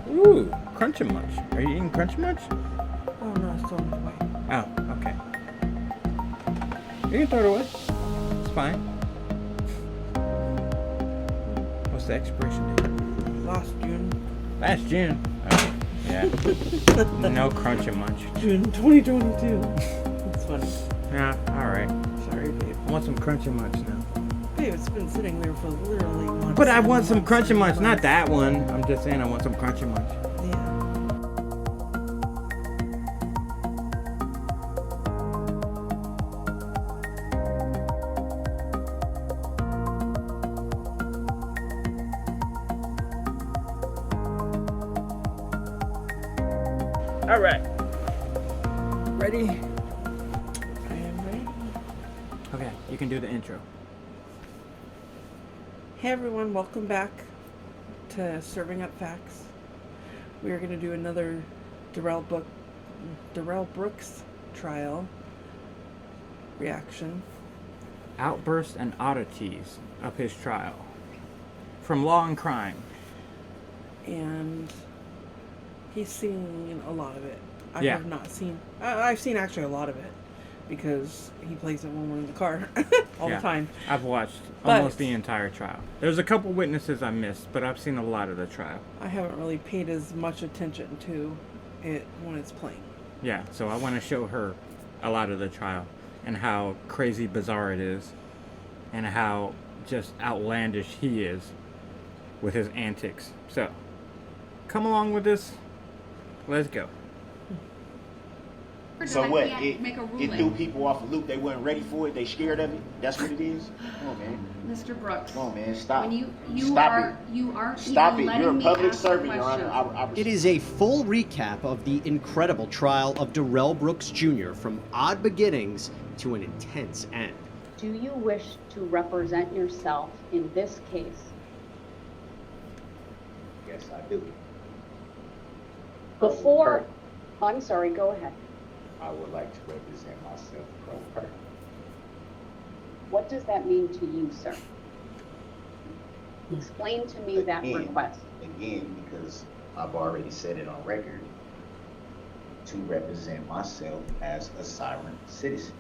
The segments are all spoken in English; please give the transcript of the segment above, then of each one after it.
Ooh, Crunchy Munch. Are you eating Crunchy Munch? Oh no, it's thrown away. Oh, okay. You can throw it away. It's fine. What's the expiration date? Last June. Last June. Oh, yeah. No Crunchy Munch. June 2022. That's funny. Yeah, alright. Sorry, babe. I want some Crunchy Munch now. Babe, it's been sitting there for literally months. But I want some Crunchy Munch, months. not that one. I'm just saying I want some Crunchy Munch. Yeah. Alright. Ready? I am ready. Okay, you can do the intro. Hey everyone, welcome back to Serving Up Facts. We are going to do another Darrell Brooks trial reaction. Outbursts and oddities of his trial. From Law and Crime. And he's seen a lot of it. I Yeah. have not seen... I've seen actually a lot of it because he plays it when we're in the car all Yeah. the time. I've watched But- almost the entire trial. There's a couple witnesses I missed, but I've seen a lot of the trial. I haven't really paid as much attention to it when it's playing. Yeah, so I want to show her a lot of the trial and how crazy bizarre it is and how just outlandish he is with his antics. So, come along with this. Let's go. So Like what? we had to make a It ruling. threw people off a loop. They weren't ready for it. They scared of it. That's what it is. Come on, man. Mr. Brooks, Come on, man. Stop. when you Stop are it. you aren't Stop even it. letting You're a me public ask servant, a Your Honor. question. It is a full recap of the incredible trial of Darrell Brooks Jr. from odd beginnings to an intense end. Do you wish to represent yourself in this case? Yes, I do. Before, I'm sorry, go ahead. I would like to represent myself pro per. What does that mean to you, sir? Explain to me that Again. request. Again, because I've already said it on record, to represent myself as a sovereign citizen.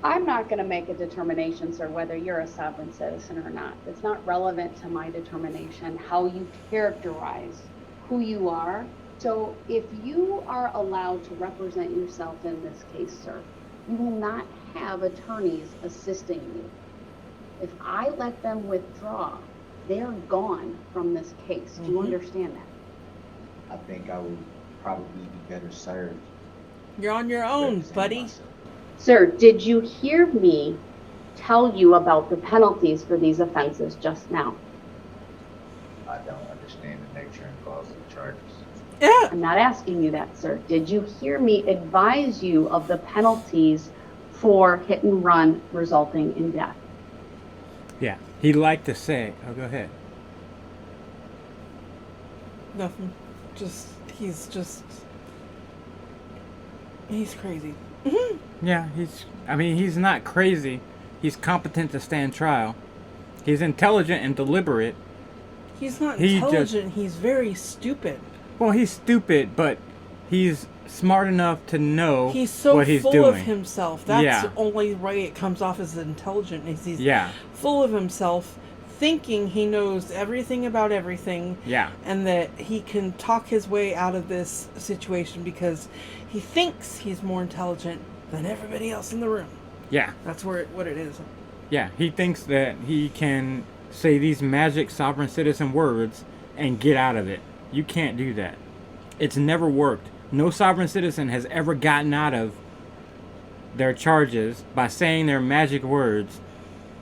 I'm not going to make a determination, sir, whether you're a sovereign citizen or not. It's not relevant to my determination how you characterize who you are. So if you are allowed to represent yourself in this case, sir, you will not have attorneys assisting you. If I let them withdraw, they're gone from this case. Do you understand that? I think I would probably be better served. You're on your own, representing buddy. myself. Sir, did you hear me tell you about the penalties for these offenses just now? I don't understand the nature and cause of the charges. Yeah. I'm not asking you that, sir. Did you hear me advise you of the penalties for hit and run resulting in death? Yeah, he liked to say, oh, go ahead. Nothing. He's crazy. Yeah, he's not crazy. He's competent to stand trial. He's intelligent and deliberate. He's not He intelligent. He's very stupid. Well, he's stupid, but he's smart enough to know He's so what he's full doing. of himself. That's Yeah. the only way it comes off as intelligent. Is he's Yeah, full of himself, thinking he knows everything about everything, yeah, and that he can talk his way out of this situation because he thinks he's more intelligent than everybody else in the room. yeah, That's what it is. yeah. He thinks that he can say these magic sovereign citizen words and get out of it. You can't do that. It's never worked. No sovereign citizen has ever gotten out of their charges by saying their magic words.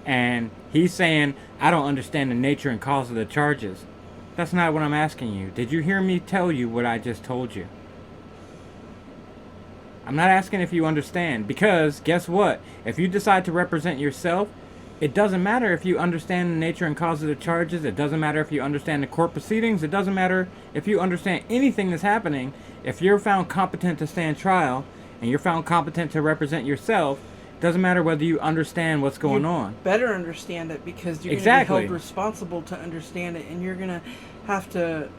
And he's saying, I don't understand the nature and cause of the charges. That's not what I'm asking you. Did you hear me tell you what I just told you? I'm not asking if you understand, because guess what? If you decide to represent yourself, it doesn't matter if you understand the nature and cause of the charges. It doesn't matter if you understand the court proceedings. It doesn't matter if you understand anything that's happening. If you're found competent to stand trial and you're found competent to represent yourself, Doesn't matter whether you understand what's going on. Better understand it, because you're Exactly. going to be held responsible to understand it, and you're going to have to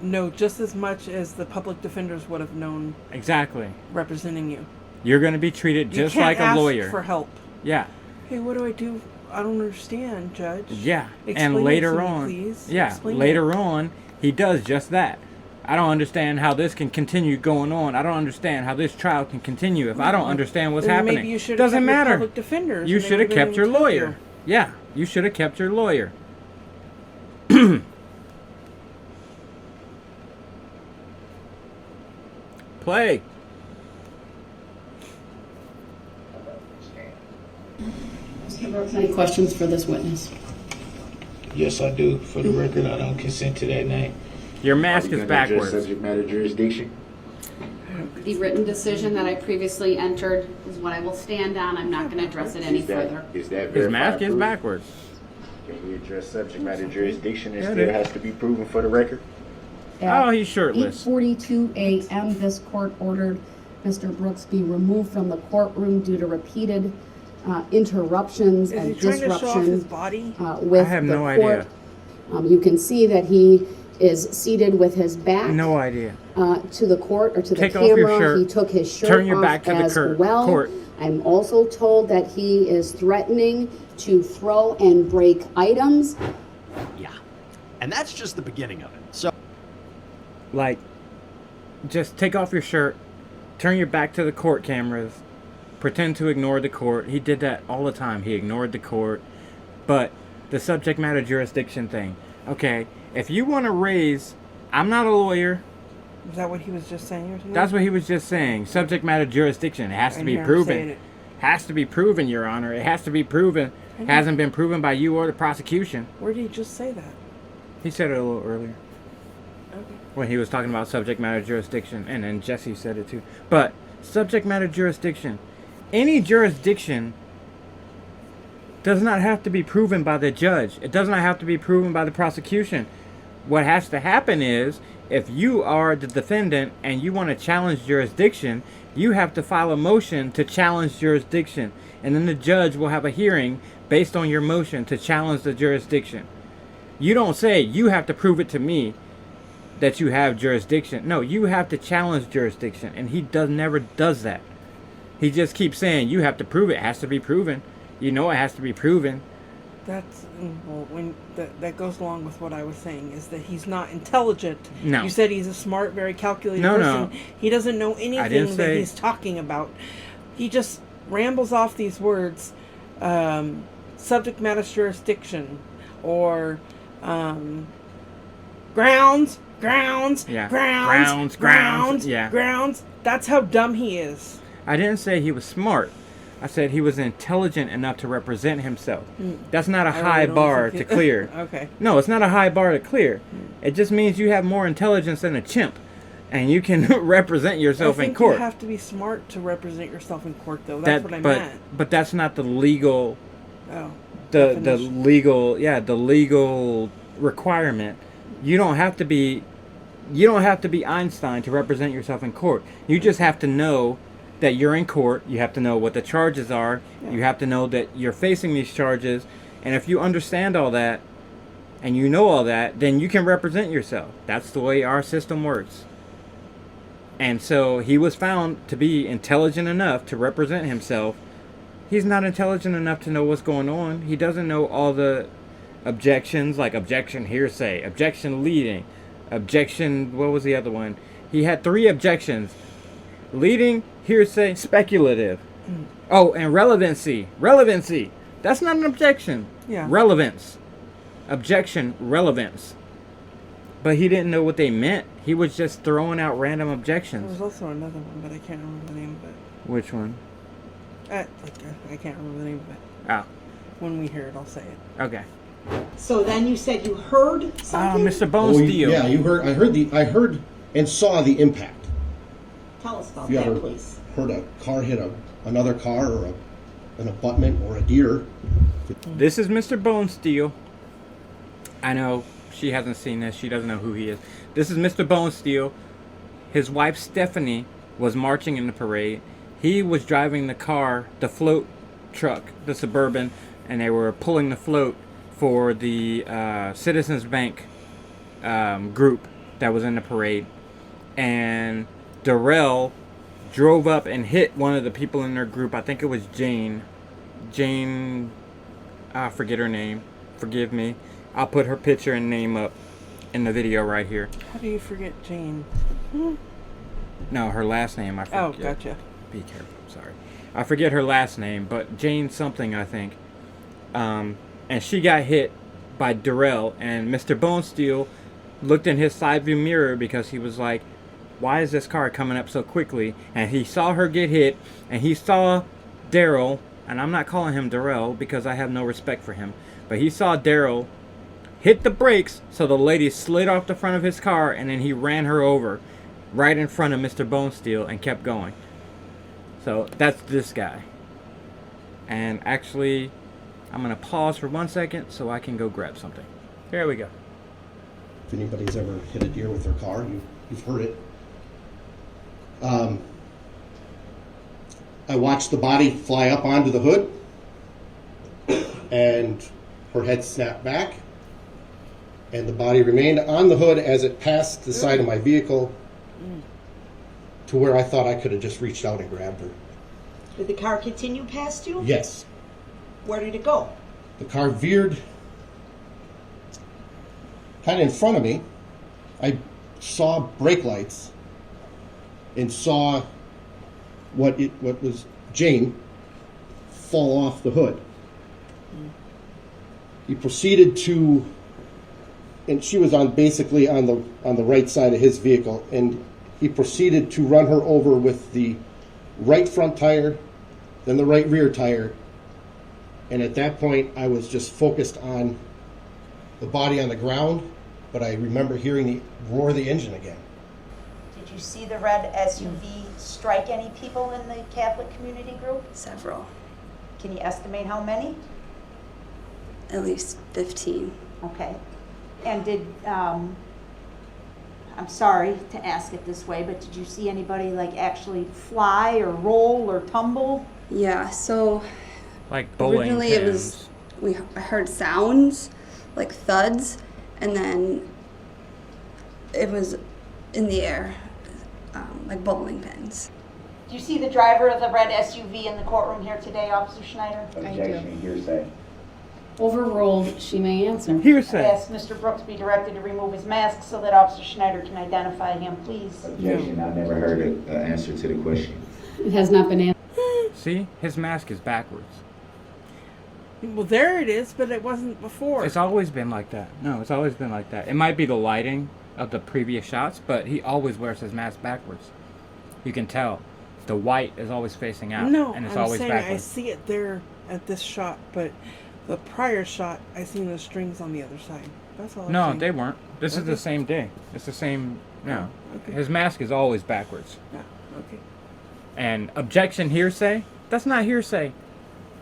know just as much as the public defenders would have known Exactly. representing you. You're going to be treated You just can't like a ask lawyer. for help. Yeah. Hey, what do I do? I don't understand, Judge. Yeah. Explain And it later to me, on, please. yeah, Explain later it. on, he does just that. I don't understand how this can continue going on. I don't understand how this trial can continue if I don't understand what's Then happening. Maybe you should have Doesn't kept your matter. public defenders. You and they should have would've been kept your able to help lawyer. Yeah, you should have kept your lawyer. Play. Mr. Brooks, any questions for this witness? Yes, I do. For the record, I don't consent to that name. Your mask Are we is gonna address backwards. Subject matter jurisdiction. The written decision that I previously entered is what I will stand on. I'm not going to address it any further. Is that His mask is verified proof? backwards. Can we address subject matter jurisdiction? It Yeah, it still is. has to be proven for the record. Oh, he's shirtless. 8:42 a.m. this court ordered Mr. Brooks be removed from the courtroom due to repeated interruptions Is he and trying to show off his disruptions body? with I have the no court. idea. You can see that he is seated with his back No idea. to the court or to Take the off your camera. shirt. He took his shirt Turn your off back to the as well. court. I'm also told that he is threatening to throw and break items. Yeah. And that's just the beginning of it. So Like, just take off your shirt, turn your back to the court cameras, pretend to ignore the court. He did that all the time. He ignored the court. But the subject matter jurisdiction thing. Okay, if you want to raise, I'm not a lawyer. Is that what he was just saying? Or something? That's what he was just saying. Subject matter jurisdiction. It has I to be hear him saying proven. it. Has to be proven, Your Honor. It has to be proven. I know. Hasn't been proven by you or the prosecution. Where did he just say that? He said it a little earlier Okay. when he was talking about subject matter jurisdiction, and then Jesse said it too. But subject matter jurisdiction, any jurisdiction does not have to be proven by the judge. It does not have to be proven by the prosecution. What has to happen is, if you are the defendant and you want to challenge jurisdiction, you have to file a motion to challenge jurisdiction, and then the judge will have a hearing based on your motion to challenge the jurisdiction. You don't say, you have to prove it to me that you have jurisdiction. No, you have to challenge jurisdiction, and he never does that. He just keeps saying, you have to prove it. It has to be proven. You know it has to be proven. That's well, when that goes along with what I was saying, is that he's not intelligent. No. You said he's a smart, very calculated No, person. no. He doesn't know didn't anything that say- he's talking about. He just rambles off these words, subject matter jurisdiction, or grounds, Yeah. grounds, Grounds, yeah. grounds. That's how dumb he is. I didn't say he was smart. I said he was intelligent enough to represent himself. That's not a I really high don't bar think to clear. Okay. No, it's not a high bar to clear. It just means you have more intelligence than a chimp, and you can represent yourself I think in court. you have to be smart to represent yourself in court, though. That's what I meant. But that's not the legal, Oh. the definition. legal requirement. You don't have to be Einstein to represent yourself in court. You just have to know that you're in court. You have to know what the charges are. Yeah. You have to know that you're facing these charges. And if you understand all that and you know all that, then you can represent yourself. That's the way our system works. And so he was found to be intelligent enough to represent himself. He's not intelligent enough to know what's going on. He doesn't know all the objections, like objection hearsay, objection leading, objection, what was the other one? He had 3 objections. Leading, hearsay, speculative. Oh, and relevancy. Relevancy. That's not an objection. Yeah. Relevance. Objection, relevance. But he didn't know what they meant. He was just throwing out random There objections. was also another one, but I can't remember the name of it. Which one? I can't remember the name of it. Oh, When we hear it, I'll say it. okay. So then you said you heard Oh, something? Mr. Bone Steel. Yeah, you heard. I heard and saw the impact. Tell us about If you that, ever please. heard a car hit another car or an abutment or a deer. This is Mr. Bone Steel. I know she hasn't seen this. She doesn't know who he is. This is Mr. Bone Steel. His wife Stephanie was marching in the parade. He was driving the car, the float truck, the Suburban, and they were pulling the float for the Citizens Bank group that was in the parade. And Darrell drove up and hit one of the people in their group. I think it was Jane. I forget her name. Forgive me. I'll put her picture and name up in the video right here. How do you forget Jane? No, her last name I forget. Oh, gotcha. Be careful. Sorry. I forget her last name, but Jane something, I think. And she got hit by Darrell, and Mr. Bonesteel looked in his side view mirror because he was like, why is this car coming up so quickly? And he saw her get hit, and he saw Darrell, and I'm not calling him Darrell because I have no respect for him, but he saw Darrell hit the brakes, so the lady slid off the front of his car, and then he ran her over right in front of Mr. Bonesteel and kept going. So that's this guy. And actually, I'm going to pause for 1 second so I can go grab something. Here we go. If anybody's ever hit a deer with their car, you've heard it. I watched the body fly up onto the hood, and her head snapped back, and the body remained on the hood as it passed the side of my vehicle to where I thought I could have just reached out and grabbed her. Did the car continue past you? Yes. Where did it go? The car veered kind of in front of me. I saw brake lights and saw what was Jane fall off the hood. He proceeded to, and she was basically on the right side of his vehicle, and he proceeded to run her over with the right front tire, then the right rear tire. And at that point, I was just focused on the body on the ground, but I remember hearing the roar of the engine again. Did you see the red SUV strike any people in the Catholic community group? Several. Can you estimate how many? At least 15. Okay. And did, I'm sorry to ask it this way, but did you see anybody like actually fly or roll or tumble? Yeah, so like bowling originally pins. I heard sounds like thuds, and then it was in the air, like bowling pins. Do you see the driver of the red SUV in the courtroom here today, Officer Schneider? Objection, hearsay. Overruled, she may answer. I Hearsay. ask Mr. Brooks be directed to remove his mask so that Officer Schneider can identify him, please. Objection, I never heard an answer to the question. It has not been answered. See? His mask is backwards. Well, there it is, but it wasn't before. It's always been like that. No, it's always been like that. It might be the lighting of the previous shots, but he always wears his mask backwards. You can tell. The white is always facing out, No, and it's I'm always saying I backwards. see it there at this shot, but the prior shot, I seen the strings on the other side. That's all. No, I'm they saying. weren't. This is Okay. the same day. It's the same. No, Okay. his mask is always backwards. Yeah. Okay. And objection, hearsay. That's not hearsay.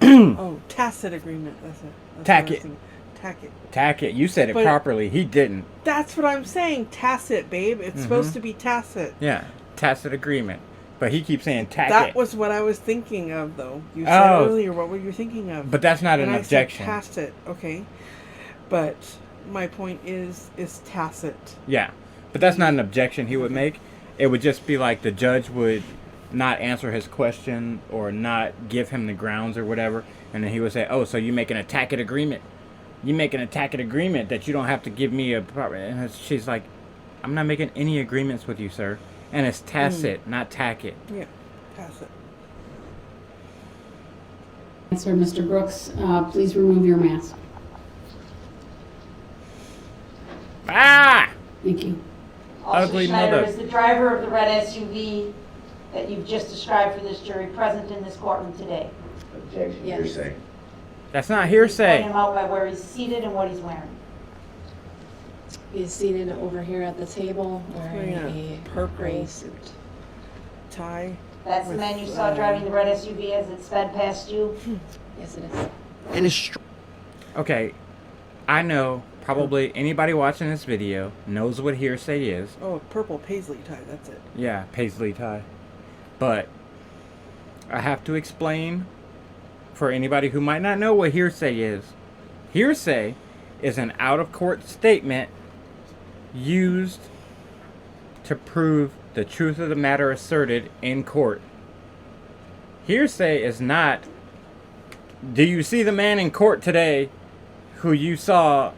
Oh, tacit agreement. That's it. That's Tack what I was it. thinking. Tack it. Tack it. You said it But- properly. He didn't. That's what I'm saying. Tacit, babe. It's supposed to be tacit. Yeah, tacit agreement. But he keeps saying tack That it. was what I was thinking of, though. You said Oh. earlier, what were you thinking of? But that's not an And objection. I said tacit, okay. But my point is tacit. Yeah, but that's not an objection he would make. It would just be like the judge would not answer his question or not give him the grounds or whatever, and then he would say, "Oh, so you make an tacit agreement? You make an tacit agreement that you don't have to give me a proper." And she's like, "I'm not making any agreements with you, sir." And it's tacit, not tack it. Yeah, tacit. Answer, Mr. Brooks, please remove your mask. Ah! Thank you. Officer Ugly Schneider, mother. is the driver of the red SUV that you've just described for this jury present in this courtroom today? Objection, Yes. hearsay. That's not Point hearsay. him out by where he's seated and what he's wearing. He's seated over here at the table wearing Wearing a purple gray suit. Tie. That's the With, man you saw driving the red SUV as it sped past you? Yes, it is. And is Okay, I know probably anybody watching this video knows what hearsay is. Oh, purple paisley tie. That's it. Yeah, paisley tie. But I have to explain for anybody who might not know what hearsay is. Hearsay is an out-of-court statement used to prove the truth of the matter asserted in court. Hearsay is not, do you see the man in court today who you saw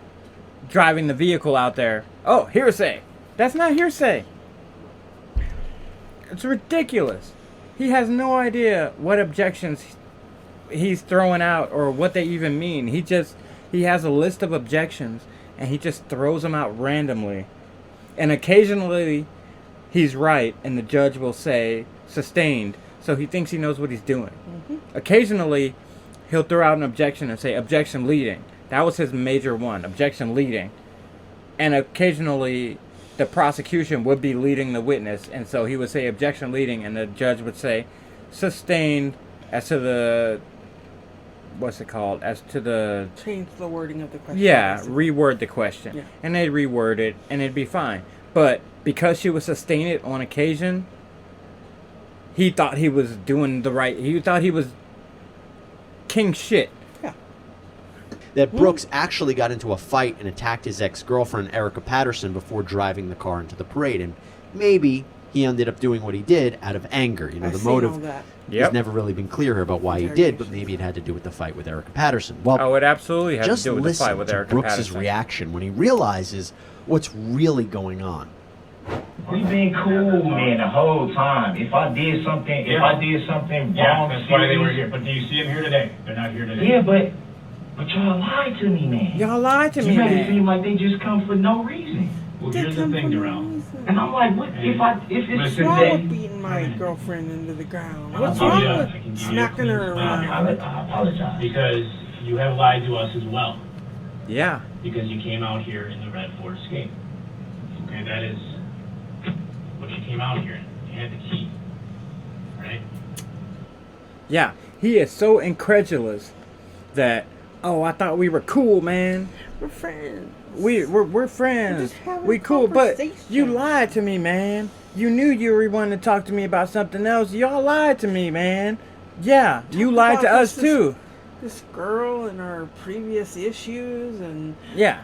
driving the vehicle out there? Oh, hearsay. That's not hearsay. It's ridiculous. He has no idea what objections he's throwing out or what they even mean. He has a list of objections and he just throws them out randomly. And occasionally he's right and the judge will say sustained. So he thinks he knows what he's doing. Occasionally he'll throw out an objection and say objection leading. That was his major one, objection leading. And occasionally the prosecution would be leading the witness, and so he would say objection leading, and the judge would say sustained as to the, what's it called, as to the... Change the wording of the question. Yeah, basically. reword the question. Yeah. And they'd reword it, and it'd be fine. But because she would sustain it on occasion, he thought he was doing the right... He thought he was king shit. That Brooks actually got into a fight and attacked his ex-girlfriend, Erica Patterson, before driving the car into the parade. And maybe he ended up doing what he did out of anger. You know, the motive has never really been clear about why he did, but maybe it had to do with the fight with Erica Patterson. Well, it absolutely had to just do with the fight with Erica Brooks's Patterson. reaction when he realizes what's really going on. We've been cool, man, the whole time. If I did something wrong, that's why they were here. But do you see them here today? They're not here today. Yeah, but y'all lied to me, man. Y'all lied to me, You made man. it seem like they just come for no reason. Well, here's the thing, Darrell. And I'm like, what if it's What's wrong with beating my girlfriend into the ground? What's wrong with smacking her around? I apologize. Because you have lied to us as well. Yeah. Because you came out here in the red Ford Escape. Okay, that is what you came out here in. You had the key. Right? Yeah, he is so incredulous that, oh, I thought we were cool, man. We're friends. We're friends. We cool, but you lied to me, man. You knew you were wanting to talk to me about something else. Y'all lied to me, man. Yeah, you lied to us too. This girl and our previous issues, and yeah,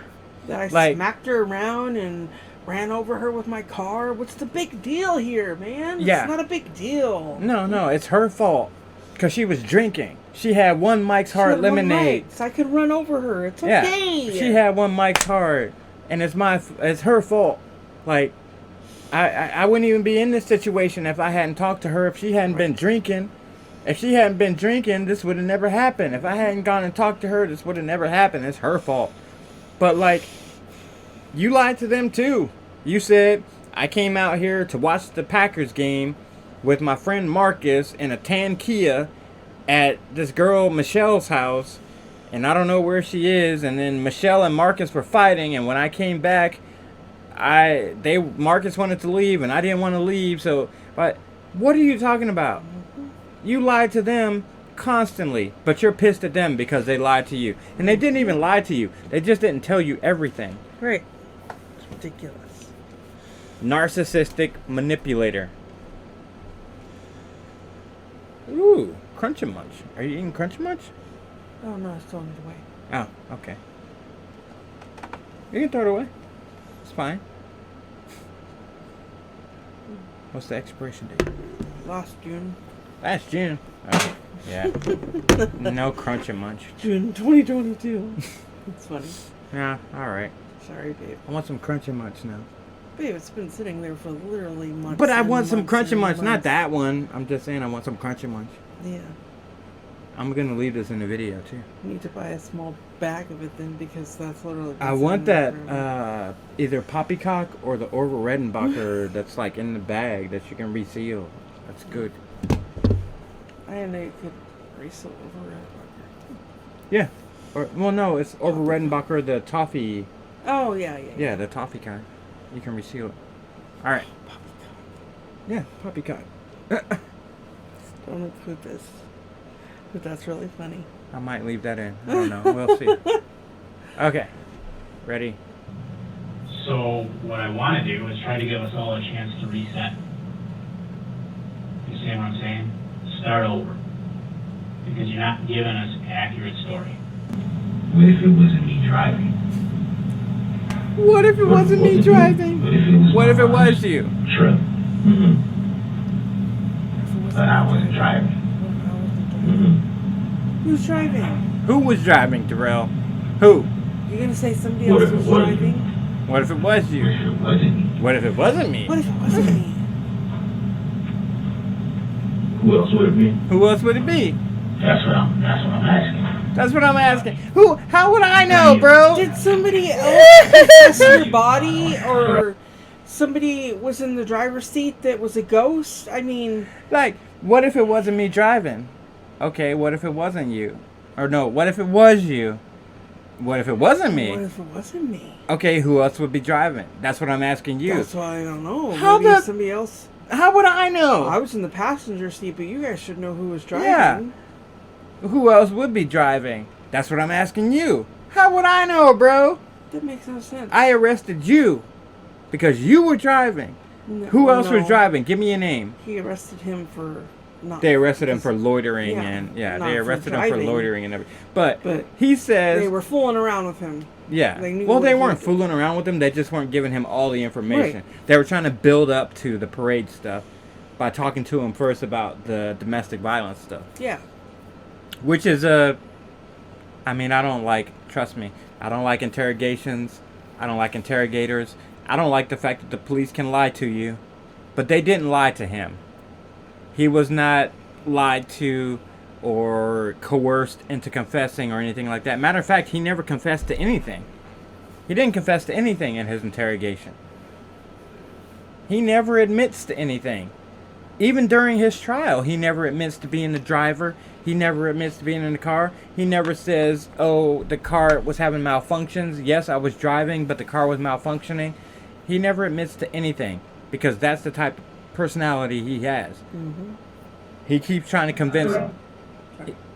that I smacked her around and ran over her with my car. What's the big deal here, man? Yeah. It's not a big deal. No, it's her fault. Because she was drinking. She had one Mike's Hard lemonade. So I could run over her. It's okay. Yeah, she had one Mike's Hard. And it's her fault. Like, I wouldn't even be in this situation if I hadn't talked to her, if she hadn't been drinking. If she hadn't been drinking, this would have never happened. If I hadn't gone and talked to her, this would have never happened. It's her fault. But, like, you lied to them, too. You said, I came out here to watch the Packers game with my friend Marcus in a tan Kia at this girl Michelle's house, and I don't know where she is. And then Michelle and Marcus were fighting, and when I came back, Marcus wanted to leave, and I didn't want to leave. So, but what are you talking about? You lied to them constantly, but you're pissed at them because they lied to you, and they didn't even lie to you. They just didn't tell you everything. Right? It's ridiculous. Narcissistic manipulator. Ooh, Crunch-a Munch. Are you eating Crunch-a Munch? Oh, no, it's throwing it away. Oh, okay. You can throw it away. It's fine. What's the expiration date? Last June. Last June? Oh, yeah. No Crunch-a Munch. June 2022. It's funny. Yeah, alright. Sorry, babe. I want some Crunch-a Munch now. Babe, it's been sitting there for literally months. But I want some months Crunch-a and Munch, not months. that one. I'm just saying I want some Crunch-a Munch. Yeah. I'm gonna leave this in the video too. You need to buy a small bag of it then, because that's literally. I want that either Poppycock or the Orville Redenbacher that's like in the bag that you can reseal. That's good. I didn't know you could reseal over it. Yeah. Or well, no, it's Orville Redenbacher, the toffee. Oh yeah. Yeah, the toffee kind. You can reseal it. All right. Yeah, Poppycock. Don't include this. But that's really funny. I might leave that in. I don't know. We'll see. Okay. Ready? So what I want to do is try to give us all a chance to reset. You see what I'm saying? Start over. because you're not giving us an accurate story. What if it wasn't me driving? What if it wasn't me driving? What if it was you? True. Mm-hmm. But I wasn't driving. Mm-hmm. Who's driving? Who was driving, Darrell? Who? You're gonna say somebody else was driving? What if it was you? What if it wasn't me? What if it wasn't me? Who else would it be? Who else would it be? That's what I'm asking. That's what I'm asking. Who? How would I know, bro? Did somebody else possess your body, or somebody was in the driver's seat that was a ghost? I mean, like, what if it wasn't me driving? Okay, what if it wasn't you? Or no, what if it was you? What if it wasn't me? What if it wasn't me? Okay, who else would be driving? That's what I'm asking you. That's why I don't know. How Maybe somebody else. How would I know? I was in the passenger seat, but you guys should know who was driving. Yeah. Who else would be driving? That's what I'm asking you. How would I know, bro? That makes no sense. I arrested you because you were driving. No, Who else was no. driving? Give me a name. He arrested him for not. They arrested him for loitering yeah, and not they for arrested him for driving. loitering and everything. But he says they were fooling around with him. Yeah. They knew Well, what they he weren't did. fooling around with him. They just weren't giving him all the information. Right. They were trying to build up to the parade stuff by talking to him first about the domestic violence stuff. Yeah. Which is I mean, I don't like, trust me, I don't like interrogations. I don't like interrogators. I don't like the fact that the police can lie to you. But they didn't lie to him. He was not lied to or coerced into confessing or anything like that. Matter of fact, he never confessed to anything. He didn't confess to anything in his interrogation. He never admits to anything. Even during his trial, he never admits to being the driver. He never admits to being in the car. He never says, oh, the car was having malfunctions. Yes, I was driving, but the car was malfunctioning. He never admits to anything because that's the type of personality he has. Mm-hmm. He keeps trying to convince...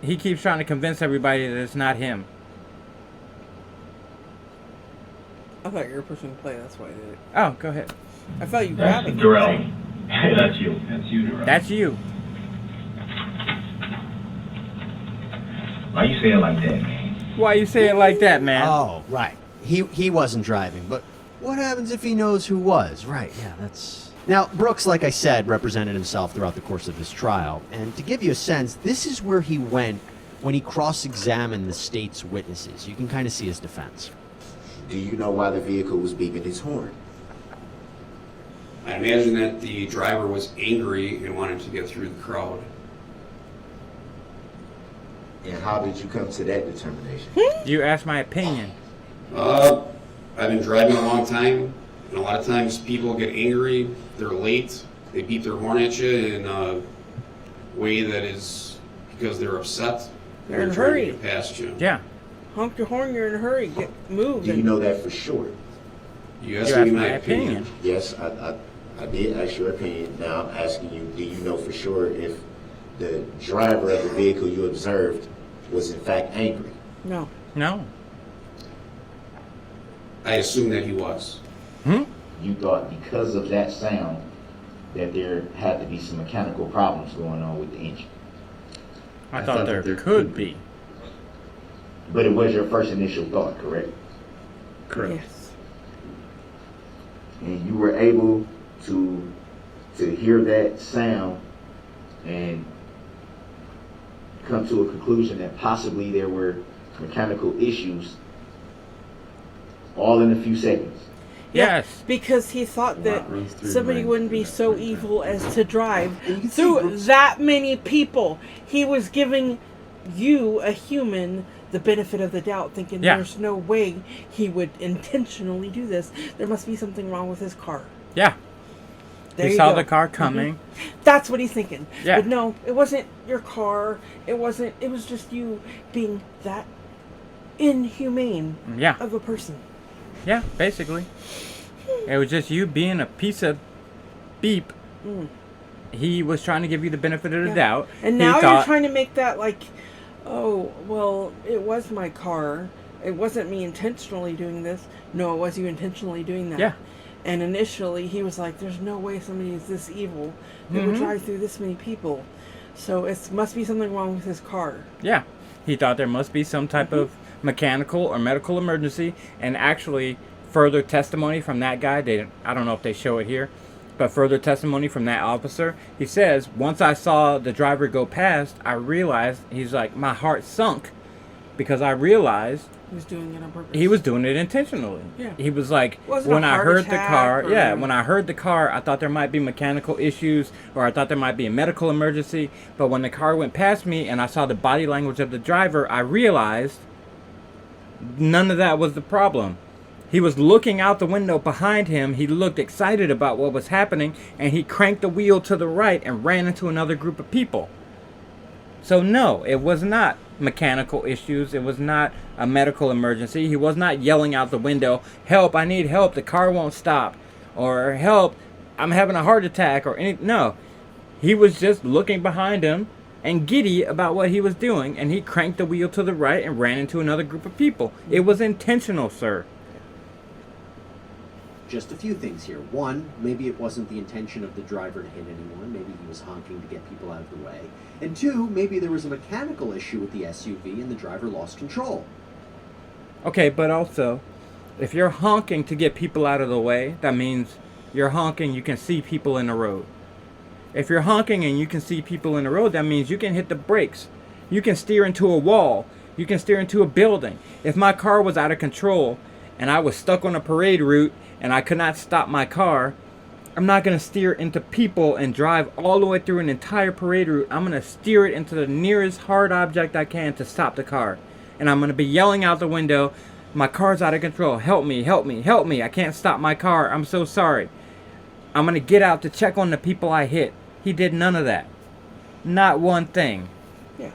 He keeps trying to convince everybody that it's not him. I thought you were pushing play. That's why I did it. Oh, go ahead. I felt you grabbing. Darrell. That's you. That's you, Darrell. That's you. Why you say it like that, man? Why you say it like that, man? Oh, right. He wasn't driving, but what happens if he knows who was? Right, yeah, that's... Now, Brooks, like I said, represented himself throughout the course of his trial. And to give you a sense, this is where he went when he cross-examined the state's witnesses. You can kind of see his defense. Do you know why the vehicle was beeping its horn? I imagine that the driver was angry and wanted to get through the crowd. And how did you come to that determination? You asked my opinion. I've been driving a long time, and a lot of times people get angry, they're late, they beat their horn at you in a way that is because they're upset. They're in a trying hurry. to get past you. Yeah. Honk your horn, you're in a hurry. Get moved. Do you know that for sure? You asked me my opinion. Yes, I did ask your opinion. Now I'm asking you, do you know for sure if the driver of the vehicle you observed was in fact angry? No. No. I assume that he was. You thought because of that sound that there had to be some mechanical problems going on with the engine. I thought there could be. But it was your first initial thought, correct? Correct. Yes. And you were able to hear that sound and come to a conclusion that possibly there were mechanical issues all in a few seconds. Yes. Because he thought that somebody wouldn't be so evil as to drive through that many people. He was giving you, a human, the benefit of the doubt, thinking there's no way he would intentionally do this. There must be something wrong with his car. Yeah. There He you saw go. the car coming. That's what he's thinking. Yeah. But no, it wasn't your car. It was just you being that inhumane Yeah. of a person. Yeah, basically. It was just you being a piece of beep. He was trying to give you the benefit of the doubt. And now you're trying to make that like, oh, well, it was my car. It wasn't me intentionally doing this. No, it was you intentionally doing that. Yeah. And initially he was like, there's no way somebody is this evil that would drive through this many people. So it must be something wrong with his car. Yeah. He thought there must be some type of mechanical or medical emergency, and actually further testimony from that guy, I don't know if they show it here, but further testimony from that officer, he says, once I saw the driver go past, I realized, he's like, my heart sunk because I realized he was doing it on purpose. He was doing it intentionally. Yeah. He was like, Wasn't when a I heart heard the attack car, or- when I heard the car, I thought there might be mechanical issues or I thought there might be a medical emergency. But when the car went past me and I saw the body language of the driver, I realized none of that was the problem. He was looking out the window behind him. He looked excited about what was happening, and he cranked the wheel to the right and ran into another group of people. So no, it was not mechanical issues. It was not a medical emergency. He was not yelling out the window, help, I need help, the car won't stop. Or help, I'm having a heart attack. Or any. No, he was just looking behind him and giddy about what he was doing, and he cranked the wheel to the right and ran into another group of people. It was intentional, sir. Just a few things here. One, maybe it wasn't the intention of the driver to hit anyone. Maybe he was honking to get people out of the way. And two, maybe there was a mechanical issue with the SUV and the driver lost control. Okay, but also, if you're honking to get people out of the way, that means you're honking, you can see people in the road. If you're honking and you can see people in the road, that means you can hit the brakes. You can steer into a wall. You can steer into a building. If my car was out of control and I was stuck on a parade route and I could not stop my car, I'm not going to steer into people and drive all the way through an entire parade route. I'm going to steer it into the nearest hard object I can to stop the car. And I'm going to be yelling out the window, my car's out of control. Help me, help me, help me. I can't stop my car. I'm so sorry. I'm going to get out to check on the people I hit. He did none of that. Not one thing. Yeah.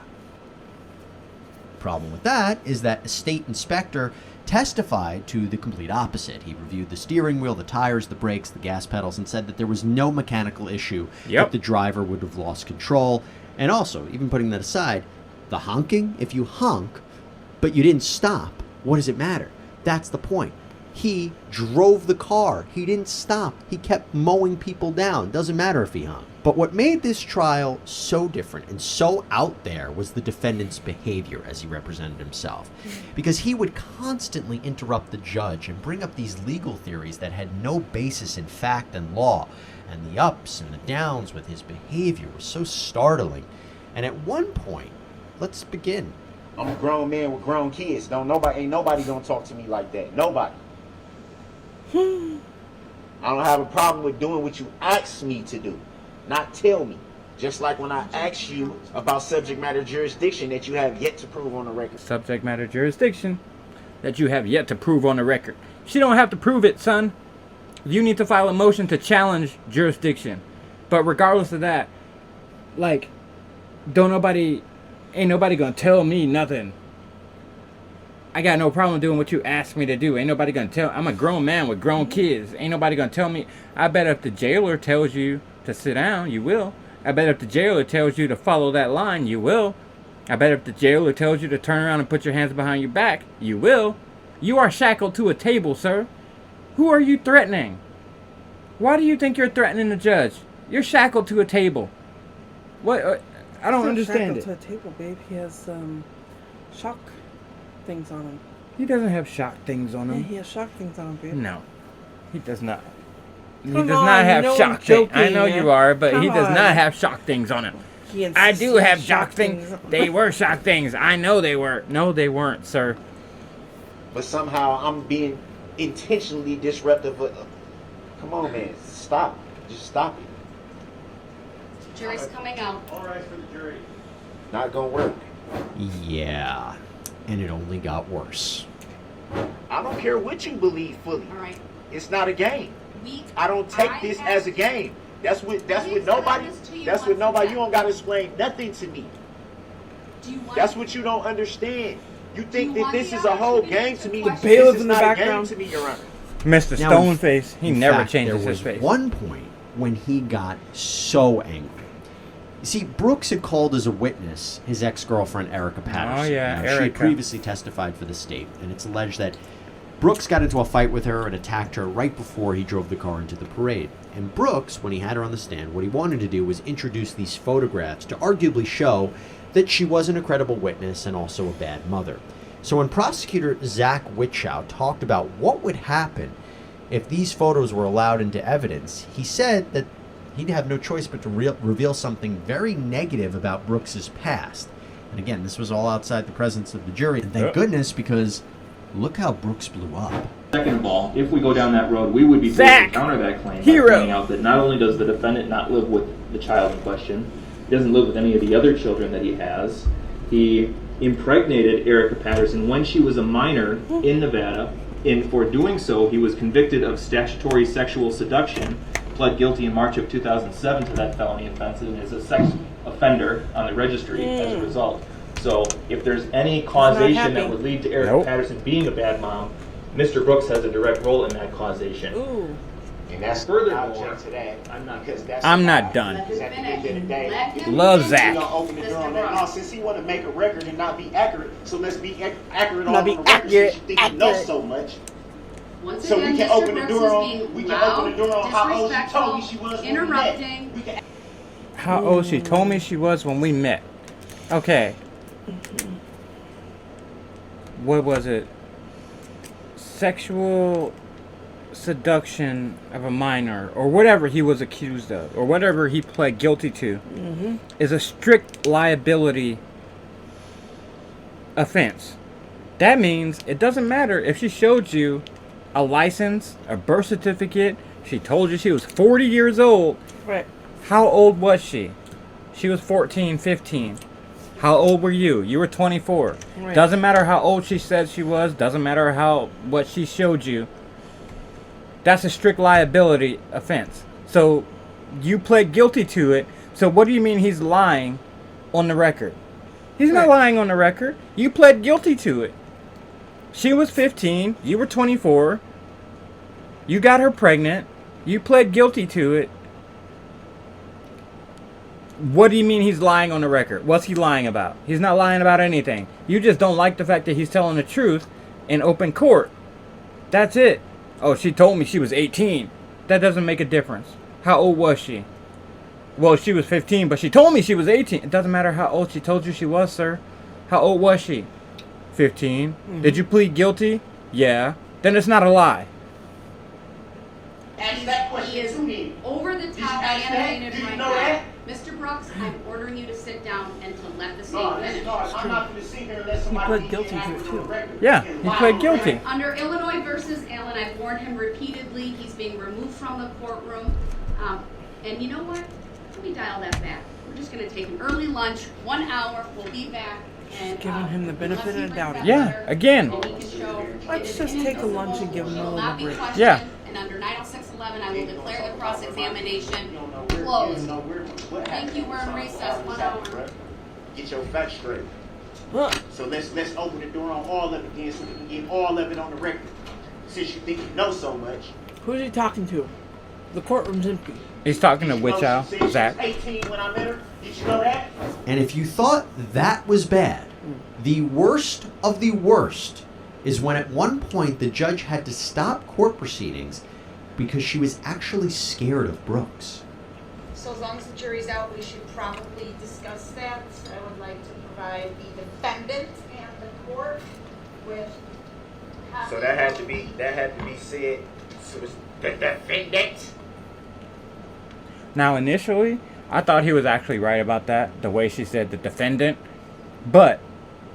Problem with that is that a state inspector testified to the complete opposite. He reviewed the steering wheel, the tires, the brakes, the gas pedals, and said that there was no mechanical issue that the driver would have lost control. And also, even putting that aside, the honking, if you honk, but you didn't stop, what does it matter? That's the point. He drove the car. He didn't stop. He kept mowing people down. Doesn't matter if he honked. But what made this trial so different and so out there was the defendant's behavior as he represented himself. Because he would constantly interrupt the judge and bring up these legal theories that had no basis in fact and law. And the ups and the downs with his behavior was so startling. And at one point, let's begin. I'm a grown man with grown kids. Ain't nobody gonna talk to me like that. Nobody. I don't have a problem with doing what you ask me to do, not tell me. Just like when I asked you about subject matter jurisdiction that you have yet to prove on the record. Subject matter jurisdiction that you have yet to prove on the record. She don't have to prove it, son. You need to file a motion to challenge jurisdiction. But regardless of that, like, ain't nobody gonna tell me nothing. I got no problem doing what you asked me to do. Ain't nobody gonna tell. I'm a grown man with grown kids. Ain't nobody gonna tell me. I bet if the jailer tells you to sit down, you will. I bet if the jailer tells you to follow that line, you will. I bet if the jailer tells you to turn around and put your hands behind your back, you will. You are shackled to a table, sir. Who are you threatening? Why do you think you're threatening the judge? You're shackled to a table. What? I don't understand it. To a table, babe. He has shock things on him. He doesn't have shock things on him. Yeah, he has shock things on him, babe. No, he does not. He Come does on, not have you know shock I'm things. I joking, know man. you are, but he Come does on. not have shock things on him. I do have shock things. They were shock things. I know they were. No, they weren't, sir. But somehow I'm being intentionally disruptive. Come on, man. Stop. Just stop it. Jury's coming out. All right for the jury. Not gonna work. Yeah, and it only got worse. I don't care what you believe fully. All right. It's not a game. I don't take this as a game. That's what nobody. That's what nobody. You don't gotta explain nothing to me. That's what you don't understand. You think that this is a whole game to me. The This bailiff is in the not a game background. to me, Your Honor. Mr. Now, Stoneface, he in never fact, changes there his was face. one point when he got so angry. You see, Brooks had called as a witness his ex-girlfriend, Erica Patterson. Oh, yeah, Now, she had Erica. previously testified for the state, and it's alleged that Brooks got into a fight with her and attacked her right before he drove the car into the parade. And Brooks, when he had her on the stand, what he wanted to do was introduce these photographs to arguably show that she wasn't a credible witness and also a bad mother. So when prosecutor Zach Witchow talked about what would happen if these photos were allowed into evidence, he said that he'd have no choice but to reveal something very negative about Brooks's past. And again, this was all outside the presence of the jury. And thank goodness, because look how Brooks blew up. Second of all, if we go down that road, we would be forced to counter that claim by pointing out that not only does the defendant not live with the child in question, he doesn't live with any of the other children that he has. He impregnated Erica Patterson when she was a minor in Nevada, and for doing so, he was convicted of statutory sexual seduction, pled guilty in March of 2007 to that felony offense, and is a sex offender on the registry as a result. So if there's any causation that would lead to Erica Patterson being a bad mom, Mr. Brooks has a direct role in that causation. Ooh. And that's furthermore, I'm not done. Love Zach. Since he want to make a record and not be accurate, so let's be accurate on Not the be record. accurate, Since you think you know so much. Once So again, we can Mr. open the Brooks door is on. being We can loud, open the door on how old she disrespectful, told me she was when we met. interrupting. We can How old she told me she was when we met. Okay. What was it? Sexual seduction of a minor, or whatever he was accused of, or whatever he pled guilty to, is a strict liability offense. That means it doesn't matter if she showed you a license, a birth certificate, she told you she was 40 years old. Right. How old was she? She was 14, 15. How old were you? You were 24. Right. Doesn't matter how old she said she was. Doesn't matter what she showed you. That's a strict liability offense. So you pled guilty to it. So what do you mean he's lying on the record? He's not lying on the record. You pled guilty to it. She was 15. You were 24. You got her pregnant. You pled guilty to it. What do you mean he's lying on the record? What's he lying about? He's not lying about anything. You just don't like the fact that he's telling the truth in open court. That's it. Oh, she told me she was 18. That doesn't make a difference. How old was she? Well, she was 15, but she told me she was 18. It doesn't matter how old she told you she was, sir. How old was she? 15. Did you plead guilty? Yeah. Then it's not a lie. ask that question He is to me. over the top ask that? animated Do you right know now. that? Mr. Brooks, I'm ordering you to sit down and to let the No, state finish. I'm not going to sit here unless somebody pled gives guilty me to it, accurate too. record. Yeah, he pled guilty. Under Illinois versus Allen, I've warned him repeatedly. He's being removed from the courtroom. And you know what? Let me dial that back. We're just going to take an early lunch, 1 hour. We'll be back. And, Giving him the benefit of the doubt. Yeah, again. And he can show Let's just take a lunch and give him a little break. Yeah. And under 90611, I will declare the cross-examination closed. Thank you. We're in recess. 1 hour. Get your facts straight. So let's open the door on all of it again so we can get all of it on the record. Since you think you know so much. Who's he talking to? The courtroom's empty. He's talking to Witchow, Zach. 18 when I met her. Did you know that? And if you thought that was bad, the worst of the worst is when at one point the judge had to stop court proceedings because she was actually scared of Brooks. So as long as the jury's out, we should probably discuss that. I would like to provide the defendant and the court with. So that had to be said. So it's the defendant. Now, initially, I thought he was actually right about that, the way she said the defendant. But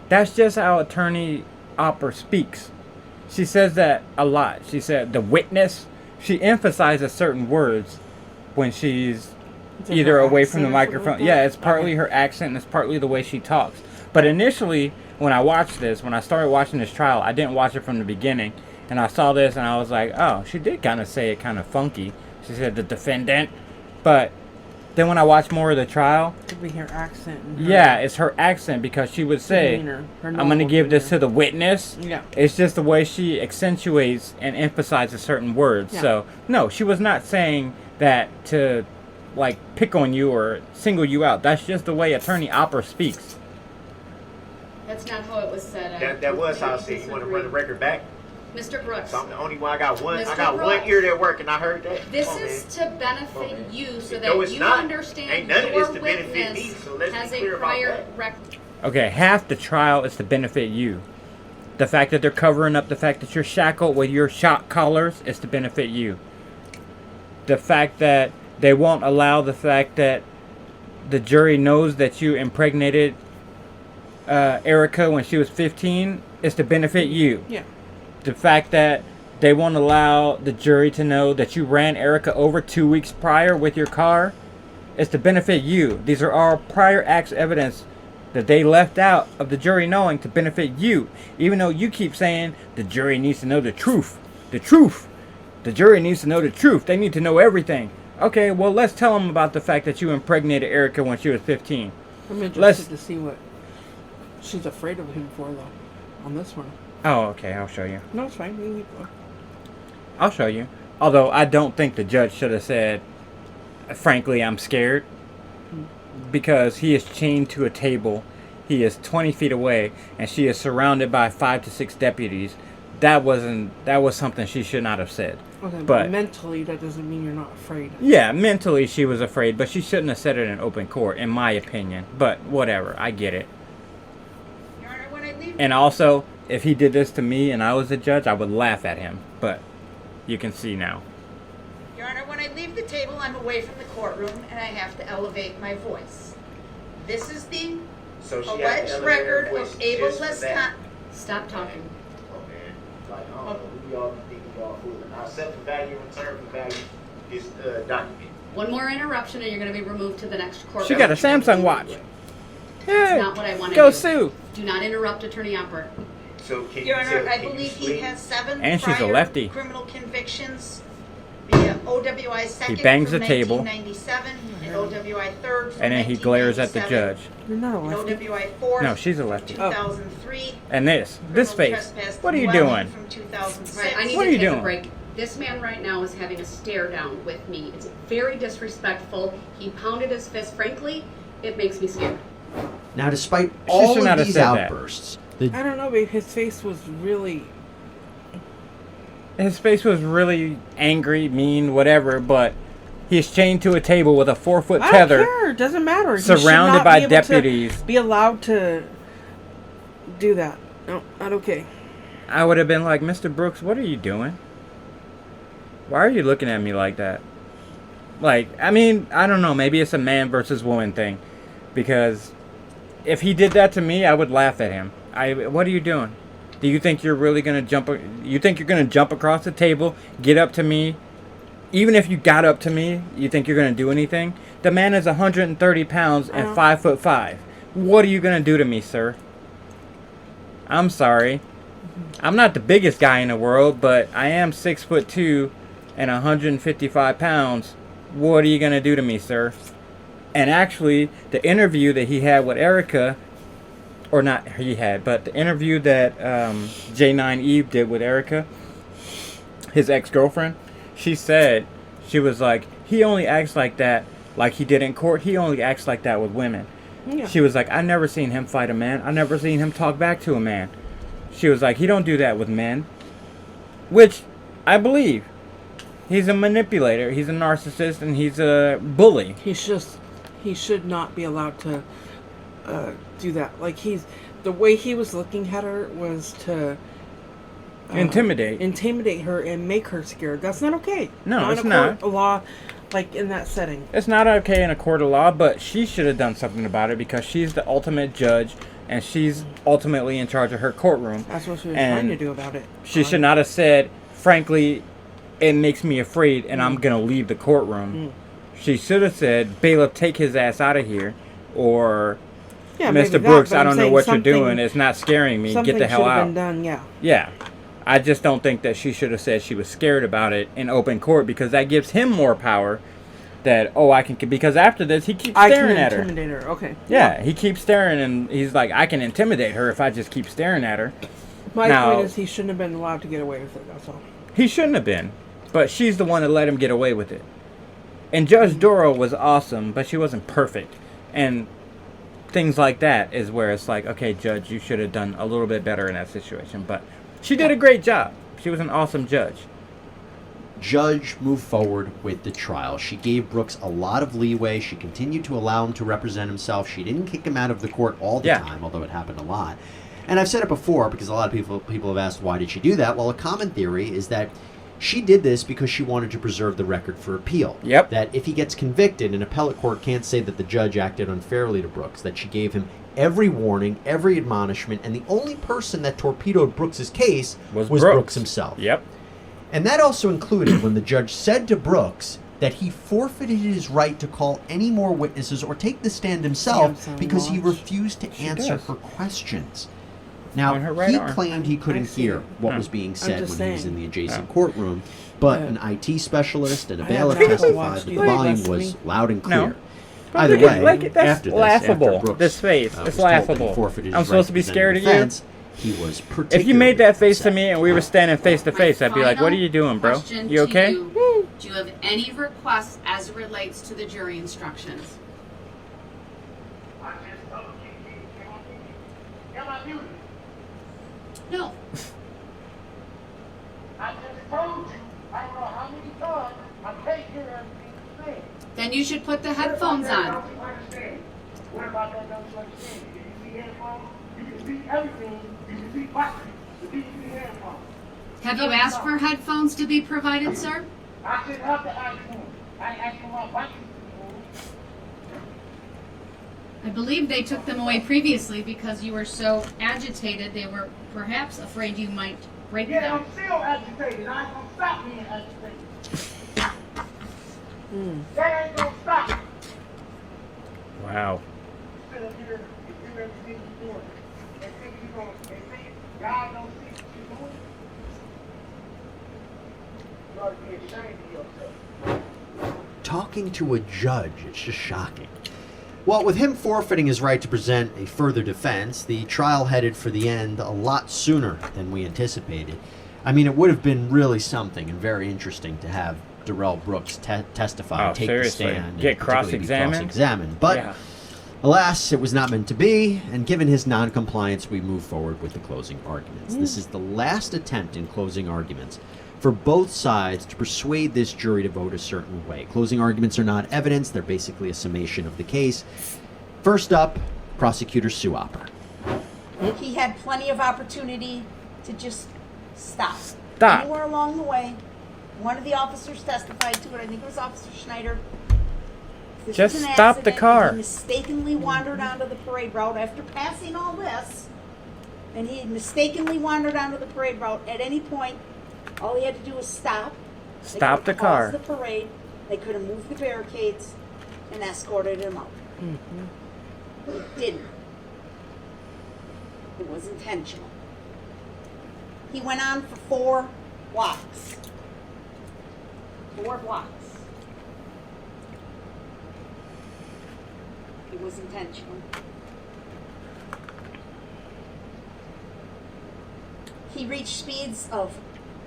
that's just how attorney Opper speaks. She says that a lot. She said the witness. She emphasizes certain words when she's either away from the microphone. Yeah, it's partly her accent and it's partly the way she talks. But initially, when I watched this, when I started watching this trial, I didn't watch it from the beginning. And I saw this and I was like, oh, she did kind of say it kind of funky. She said the defendant. But then when I watched more of the trial, Could be her accent. And her yeah, it's her accent because she would say, demeanor, her I'm going to normal give this demeanor. to the witness. Yeah. It's just the way she accentuates and emphasizes certain words. Yeah. So, no, she was not saying that to, like, pick on you or single you out. That's just the way attorney Opper speaks. That's not how it was said. That was how I said. You want to run the record back? Mr. Brooks. So I'm the only one. I got one. I Mr. got one Brooks. ear that work, and I heard that. This Come on, is man. to benefit you so No, that it's you not. understand Ain't none of your this to benefit me, witness so let's be has a clear about prior that. record. Okay, half the trial is to benefit you. The fact that they're covering up the fact that you're shackled with your shock collars is to benefit you. The fact that they won't allow the fact that the jury knows that you impregnated Erica when she was 15 is to benefit you. Yeah. The fact that they won't allow the jury to know that you ran Erica over 2 weeks prior with your car is to benefit you. These are all prior acts evidence that they left out of the jury knowing to benefit you. Even though you keep saying the jury needs to know the truth. The truth. The jury needs to know the truth. They need to know everything. Okay, well, let's tell them about the fact that you impregnated Erica when she was 15. I'm interested to see what she's afraid of him for, though, on this one. Oh, okay, I'll show you. No, it's fine. We keep going. I'll show you. Although I don't think the judge should have said, frankly, I'm scared. Because he is chained to a table. He is 20 feet away. And she is surrounded by 5 to 6 deputies. That was something she should not have said. Okay, but mentally, that doesn't mean you're not afraid. Yeah, mentally she was afraid. But she shouldn't have said it in open court, in my opinion. But whatever, I get it. Your Honor, when I leave... And also, if he did this to me and I was a judge, I would laugh at him. But you can see now. Your Honor, when I leave the table, I'm away from the courtroom, and I have to elevate my voice. This is the So she had to alleged elevate her record voice of just for ableist... that. Stop talking. Oh, man. Like, I don't know who y'all think y'all fooling. I accept the value, return the value. This document. One more interruption and you're going to be removed to the next court. She got a Samsung watch. That's not what I want to Go do. Sue. Do not interrupt Attorney Opera. So can Your you Honor, tell, I can believe you he has 7 And she's a prior lefty. criminal convictions via OWI second He bangs from the table. 1997 and OWI third from And then he glares at the judge. You're not a and lefty. OWI fourth No, she's a lefty. from 2003. And this criminal face. trespass What are you dwelling doing? From 2006. Right, I need What to are you take doing? a break. This man right now is having a stare down with me. It's very disrespectful. He pounded his fist. Frankly, it makes me scared. Now, despite should all not of have these said that. outbursts, I don't know, babe. His face was really... His face was really angry, mean, whatever, but he's chained to a table with a 4-foot I tether. don't care. It doesn't matter. He Surrounded should not by be able to deputies. Be allowed to do that. No, not okay. I would have been like, Mr. Brooks, what are you doing? Why are you looking at me like that? Like, I mean, I don't know. Maybe it's a man versus woman thing. Because if he did that to me, I would laugh at him. What are you doing? Do you think you're really going to jump? You think you're going to jump across the table, get up to me? Even if you got up to me, you think you're going to do anything? The man is 130 pounds and 5'5". What are you going to do to me, sir? I'm sorry. I'm not the biggest guy in the world, but I am 6'2" and 155 pounds. What are you going to do to me, sir? And actually, the interview that he had with Erica, or not he had, but the interview that J9 Eve did with Erica, his ex-girlfriend, she said, she was like, he only acts like that, like he did in court. He only acts like that with women. Yeah. She was like, I never seen him fight a man. I never seen him talk back to a man. She was like, he don't do that with men. Which I believe. He's a manipulator. He's a narcissist, and he's a bully. He should not be allowed to do that. Like the way he was looking at her was to intimidate her and make her scared. That's not okay. No, it's in a not. court of law, like in that setting. It's not okay in a court of law, but she should have done something about it because she's the ultimate judge, and she's ultimately in charge of her courtroom. That's what she was trying to do about it. She should not have said, frankly, it makes me afraid and I'm going to leave the courtroom. She should have said, bailiff, take his ass out of here. Or, Mr. Brooks, I don't know what you're doing. It's not scaring me. Get the hell out. Something should have been done, yeah. Yeah. I just don't think that she should have said she was scared about it in open court because that gives him more power that, I can... Because after this, he keeps staring at her. I can intimidate her, okay. Yeah, he keeps staring and he's like, I can intimidate her if I just keep staring at her. My point is he shouldn't have been allowed to get away with it, that's all. He shouldn't have been. But she's the one that let him get away with it. And Judge Darrell was awesome, but she wasn't perfect. And things like that is where it's like, okay, Judge, you should have done a little bit better in that situation. But she did a great job. She was an awesome judge. Judge moved forward with the trial. She gave Brooks a lot of leeway. She continued to allow him to represent himself. She didn't kick him out of the court all the time, although it happened a lot. And I've said it before because a lot of people have asked, why did she do that? Well, a common theory is that she did this because she wanted to preserve the record for appeal. Yep. That if he gets convicted, an appellate court can't say that the judge acted unfairly to Brooks, that she gave him every warning, every admonishment, and the only person that torpedoed Brooks's case was Brooks himself. Yep. And that also included when the judge said to Brooks that he forfeited his right to call any more witnesses or take the stand himself because he refused to answer her questions. Now, he claimed he couldn't hear what was being said when he was in the adjacent courtroom, but an IT specialist and a bailiff testified that the volume was loud and clear. Either way, that's laughable. This face, it's laughable. I'm supposed to be scared of you? He was particularly If you made that face to me and we were standing face to face, I'd be like, what are you doing, bro? You okay? Do you have any requests as it relates to the jury instructions? No. I just told you, I don't know how many times, I can't hear everything you say. Then you should put the headphones on. Don't you understand? What about that don't you understand? Did you see headphones? You can see everything. You can see boxes. Did you see headphones? Have you asked for headphones to be provided, sir? I should have to ask him. I asked him about boxes. I believe they took them away previously because you were so agitated. They were perhaps afraid you might break them. Yeah, I'm still agitated. I ain't gonna stop being agitated. That ain't gonna stop. Wow. Sit up here and do everything you're doing. And think you're gonna, and think God don't see what you're doing. You ought to be ashamed of yourself. talking to a judge. It's just shocking. Well, with him forfeiting his right to present a further defense, the trial headed for the end a lot sooner than we anticipated. I mean, it would have been really something and very interesting to have Darrell Brooks testify, take seriously. the stand, Get and particularly be cross-examined. But alas, it was not meant to be, and given his non-compliance, we move forward with the closing arguments. This is the last attempt in closing arguments for both sides to persuade this jury to vote a certain way. Closing arguments are not evidence. They're basically a summation of the case. First up, prosecutor Sue Opper. He had plenty of opportunity to just stop. Stop. Anywhere along the way. One of the officers testified to it. I think it was Officer Schneider. This Just was an stop the accident. car. He mistakenly wandered onto the parade route after passing all this. And he mistakenly wandered onto the parade route. At any point, all he had to do was stop. Stop the car. Pause the parade. They could have moved the barricades and escorted him out. He didn't. It was intentional. He went on for 4 blocks. 4 blocks. It was intentional. He reached speeds of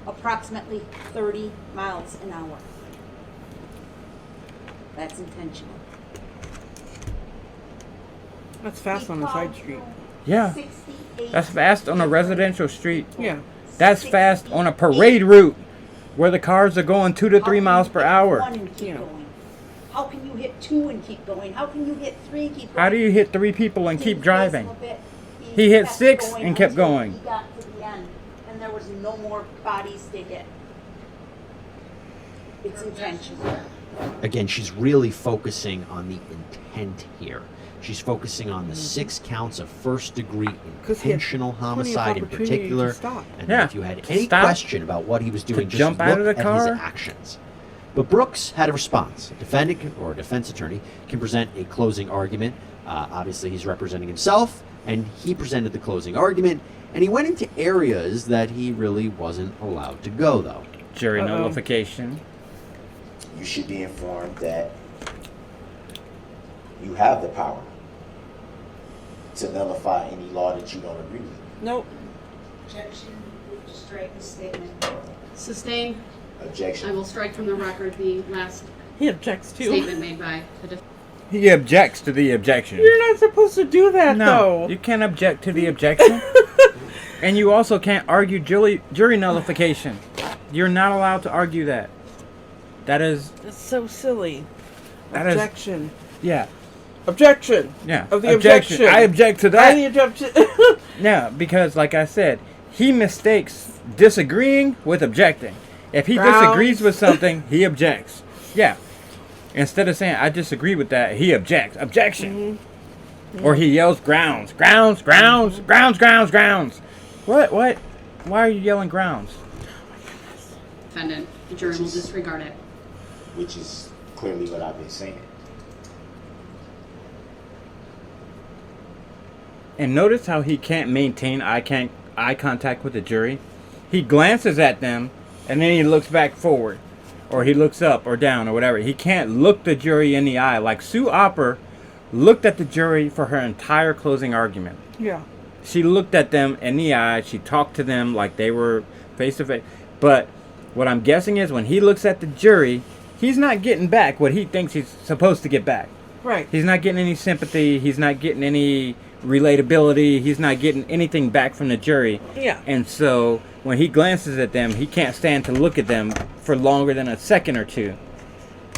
approximately 30 miles an hour. That's intentional. That's fast on a side street. Yeah. That's fast on a residential street. Yeah. That's fast on a parade route where the cars are going 2 to 3 miles per hour. How can you hit 2 and keep going? How can you hit 3 and keep going? How do you hit 3 people and keep driving? He hit 6 and kept going. He got to the end, and there was no more bodies to hit. It's intentional. Again, she's really focusing on the intent here. She's focusing on the 6 counts of first-degree intentional homicide in particular. And if you had any question about what he was doing, just jump out of the look at car? his actions. But Brooks had a response. A defendant or a defense attorney can present a closing argument. Obviously, he's representing himself, and he presented the closing argument. And he went into areas that he really wasn't allowed to go, though. Jury nullification. You should be informed that you have the power to nullify any law that you don't agree with. Nope. Objection. Move to strike the statement. Sustained. Objection. I will strike from the record the last He objects too. statement made by the defendant. He objects to the objection. You're not supposed to do that, No, though. you can't object to the objection. And you also can't argue jury nullification. You're not allowed to argue that. That is... It's so silly. That Objection. Yeah. Objection. Yeah. Of the objection. I object to that. I objection. Yeah, because like I said, he mistakes disagreeing with objecting. If he disagrees with something, he objects. Yeah. Instead of saying, I disagree with that, he objects. Objection. Mm-hmm. Or he yells grounds. Grounds, grounds, grounds, grounds, grounds. What? Why are you yelling grounds? Defendant, the jury will disregard it. Which is clearly what I've been saying. And notice how he can't maintain eye contact with the jury. He glances at them, and then he looks back forward. Or he looks up or down or whatever. He can't look the jury in the eye. Like Sue Opper looked at the jury for her entire closing argument. Yeah. She looked at them in the eye. She talked to them like they were face to face. But what I'm guessing is when he looks at the jury, he's not getting back what he thinks he's supposed to get back. Right. He's not getting any sympathy. He's not getting any relatability. He's not getting anything back from the jury. Yeah. And so when he glances at them, he can't stand to look at them for longer than a second or two.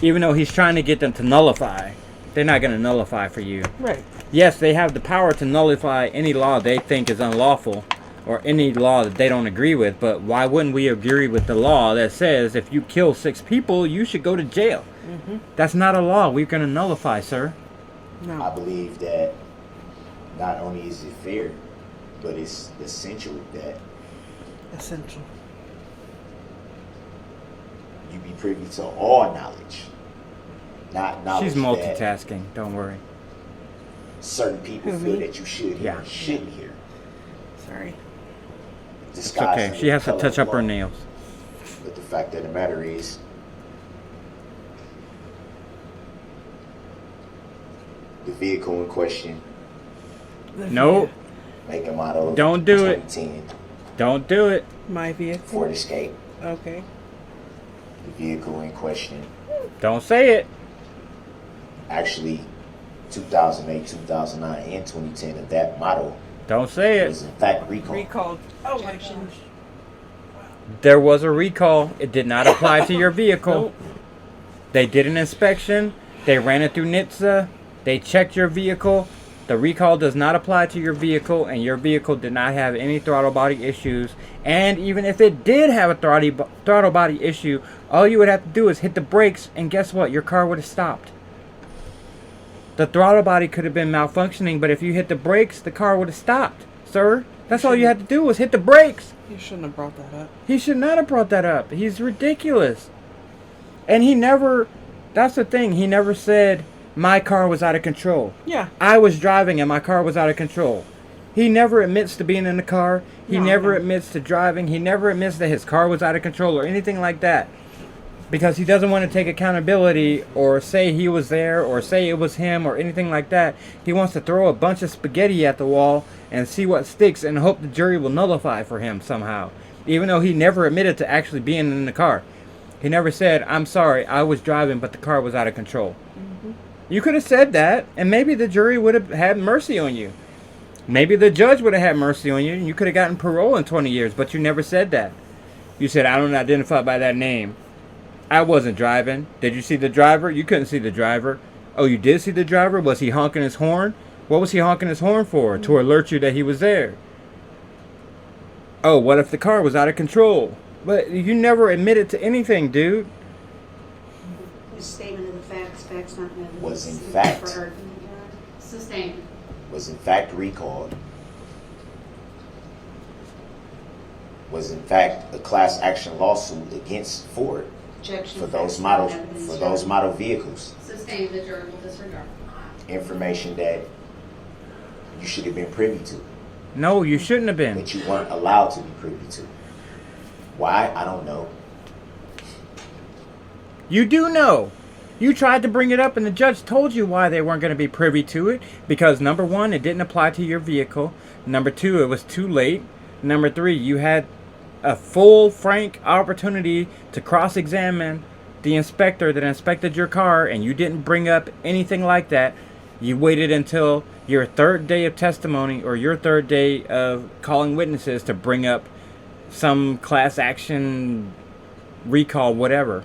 Even though he's trying to get them to nullify. They're not going to nullify for you. Right. Yes, they have the power to nullify any law they think is unlawful or any law that they don't agree with, but why wouldn't we agree with the law that says if you kill 6 people, you should go to jail? Mm-hmm. That's not a law we're going to nullify, sir. No. I believe that not only is it fair, but it's essential that you be privy to all knowledge. Not knowledge. She's multitasking, don't worry. Certain people feel that you should hear or shouldn't hear. Sorry. It's okay. She has to touch up her nails. But the fact of the matter is, the vehicle in question. Nope. Make a model. Don't do it. Don't do it. My vehicle. Ford Escape. Okay. The vehicle in question. Don't say it. Actually, 2008, 2009, and 2010 of that model. Don't say it. Was in fact recalled. Recalled. Oh my gosh. There was a recall. It did not apply to your vehicle. Nope. They did an inspection. They ran it through NHTSA. They checked your vehicle. The recall does not apply to your vehicle, and your vehicle did not have any throttle body issues. And even if it did have a throttle body issue, all you would have to do is hit the brakes, and guess what? Your car would have stopped. The throttle body could have been malfunctioning, but if you hit the brakes, the car would have stopped, sir. That's all you had to do was hit the brakes. You shouldn't have brought that up. He should not have brought that up. He's ridiculous. And he never, that's the thing, he never said, my car was out of control. Yeah. I was driving and my car was out of control. He never admits to being in the car. He never admits to driving. He never admits that his car was out of control or anything like that. Because he doesn't want to take accountability or say he was there or say it was him or anything like that. He wants to throw a bunch of spaghetti at the wall and see what sticks and hope the jury will nullify for him somehow. Even though he never admitted to actually being in the car. He never said, I'm sorry, I was driving but the car was out of control. Mm-hmm. You could have said that and maybe the jury would have had mercy on you. Maybe the judge would have had mercy on you and you could have gotten parole in 20 years, but you never said that. You said, I don't identify by that name. I wasn't driving. Did you see the driver? You couldn't see the driver. Oh, you did see the driver? Was he honking his horn? What was he honking his horn for? To alert you that he was there. Oh, what if the car was out of control? But you never admitted to anything, dude. His statement of the facts not evidence. Was in fact. Sustained. Was in fact recalled. Was in fact a class action lawsuit against Ford. Objection for those model vehicles. Sustained, the jury will disregard. Information that you should have been privy to. No, you shouldn't have been. But you weren't allowed to be privy to. Why? I don't know. You do know. You tried to bring it up and the judge told you why they weren't going to be privy to it. Because number one, it didn't apply to your vehicle. Number two, it was too late. Number three, you had a full, frank opportunity to cross-examine the inspector that inspected your car and you didn't bring up anything like that. You waited until your third day of testimony or your third day of calling witnesses to bring up some class action recall, whatever.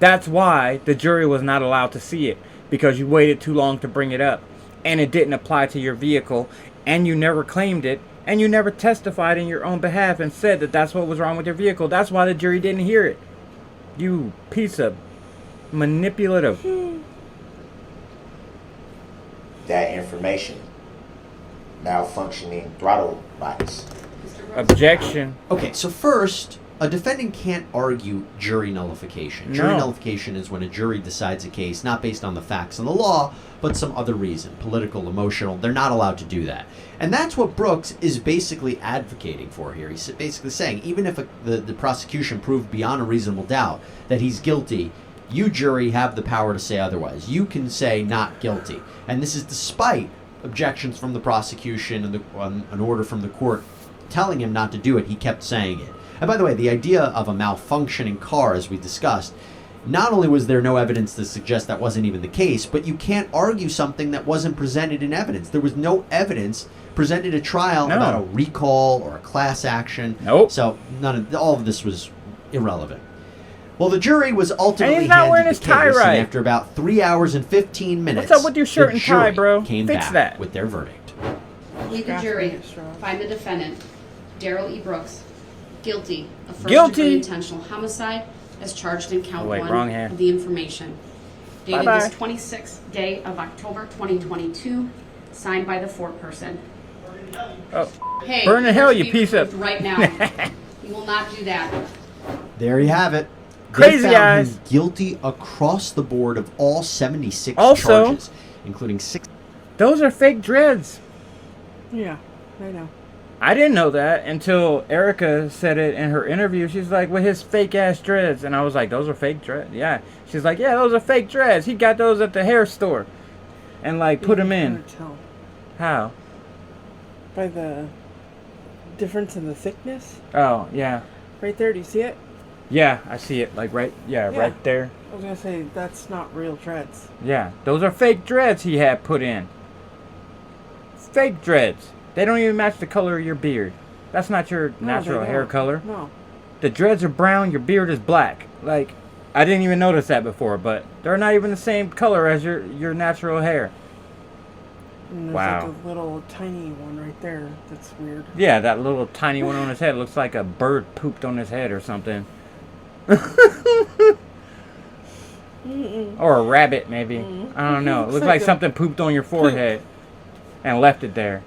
That's why the jury was not allowed to see it, because you waited too long to bring it up, and it didn't apply to your vehicle, and you never claimed it, and you never testified in your own behalf and said that that's what was wrong with your vehicle. That's why the jury didn't hear it. You piece of manipulative. That information, malfunctioning throttle bodies. Objection. Okay, so first, a defendant can't argue jury nullification. Jury nullification is when a jury decides a case not based on the facts of the law, but some other reason, political, emotional. They're not allowed to do that. And that's what Brooks is basically advocating for here. He's basically saying, even if the prosecution proved beyond a reasonable doubt that he's guilty, you, jury, have the power to say otherwise. You can say not guilty. And this is despite objections from the prosecution and an order from the court telling him not to do it. He kept saying it. And by the way, the idea of a malfunctioning car, as we discussed, not only was there no evidence to suggest that wasn't even the case, but you can't argue something that wasn't presented in evidence. There was no evidence presented at trial about a recall or a class action. So all of this was irrelevant. Well, the jury was ultimately handed the case, and after about 3 hours and 15 minutes, what's up with your shirt and tie, bro? Came Fix back that with their verdict. We, the jury, find the defendant, Darrell E. Brooks, guilty of first-degree intentional homicide as charged in count 1 of the information. Dated this 26th day of October 2022, signed by the foreperson. Hey, burn in hell, you piece of... Right now. You will not do that. There you have it. Crazy they found eyes. him guilty across the board of all 76 also, charges, including 6. Those are fake dreads. Yeah, I know. I didn't know that until Erica said it in her interview. She's like, with his fake ass dreads. And I was like, those are fake dreads? Yeah. She's like, yeah, those are fake dreads. He got those at the hair store. And like, put them in. Tell. How? By the difference in the thickness. Oh, yeah. Right there, do you see it? Yeah, I see it. Like right there. I was going to say, that's not real dreads. Yeah, those are fake dreads he had put in. Fake dreads. They don't even match the color of your beard. That's not your natural hair color. No. The dreads are brown, your beard is black. Like, I didn't even notice that before, but they're not even the same color as your natural hair. And there's wow. like a little tiny one right there. That's weird. Yeah, that little tiny one on his head looks like a bird pooped on his head or something. Or a rabbit, maybe. I don't know. It looks like something pooped on your forehead and left it there.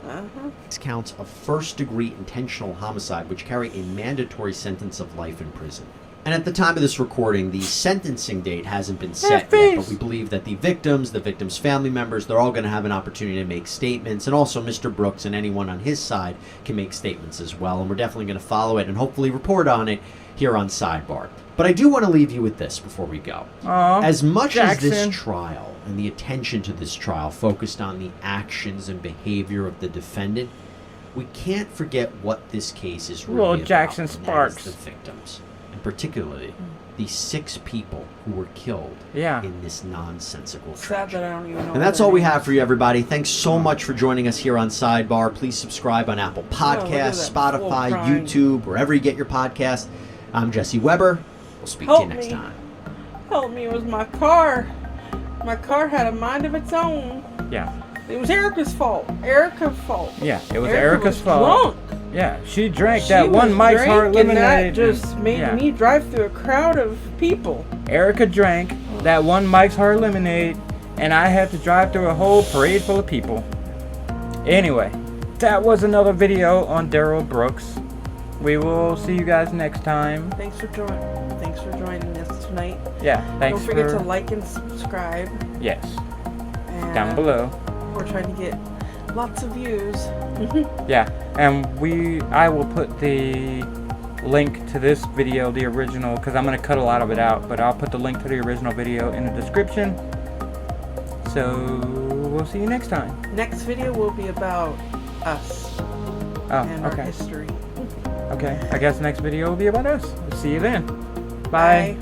Six counts of first-degree intentional homicide, which carry a mandatory sentence of life in prison. And at the time of this recording, the sentencing date hasn't been set yet, but we believe that the victims' family members, they're all going to have an opportunity to make statements, and also Mr. Brooks and anyone on his side can make statements as well, and we're definitely going to follow it and hopefully report on it here on Sidebar. But I do want to leave you with this before we go. As much as this trial and the attention to this trial focused on the actions and behavior of the defendant, we can't forget what this case is really about. Jackson Sparks. The victims, and particularly the 6 people who were killed in this nonsensical tragedy. Sad that I don't even know. And that's all we have for you, everybody. Thanks so much for joining us here on Sidebar. Please subscribe on Apple Podcasts, Spotify, YouTube, wherever you get your podcasts. I'm Jesse Weber. We'll speak to you next time. Help me, it was my car. My car had a mind of its own. Yeah. It was Erica's fault. Erica's fault. Yeah, it was Erica's fault. Drunk. Yeah, she drank that one Mike's Hard Lemonade. And that just made me drive through a crowd of people. Erica drank that one Mike's Hard Lemonade, and I had to drive through a whole parade full of people. Anyway, that was another video on Darrell Brooks. We will see you guys next time. Thanks for joining us tonight. Yeah, thanks. Don't forget to like and subscribe. Yes. And down below. We're trying to get lots of views. Yeah, and I will put the link to this video, the original, because I'm going to cut a lot of it out, but I'll put the link to the original video in the description. So we'll see you next time. Next video will be about us and our history. Okay, I guess next video will be about us. See you then. Bye.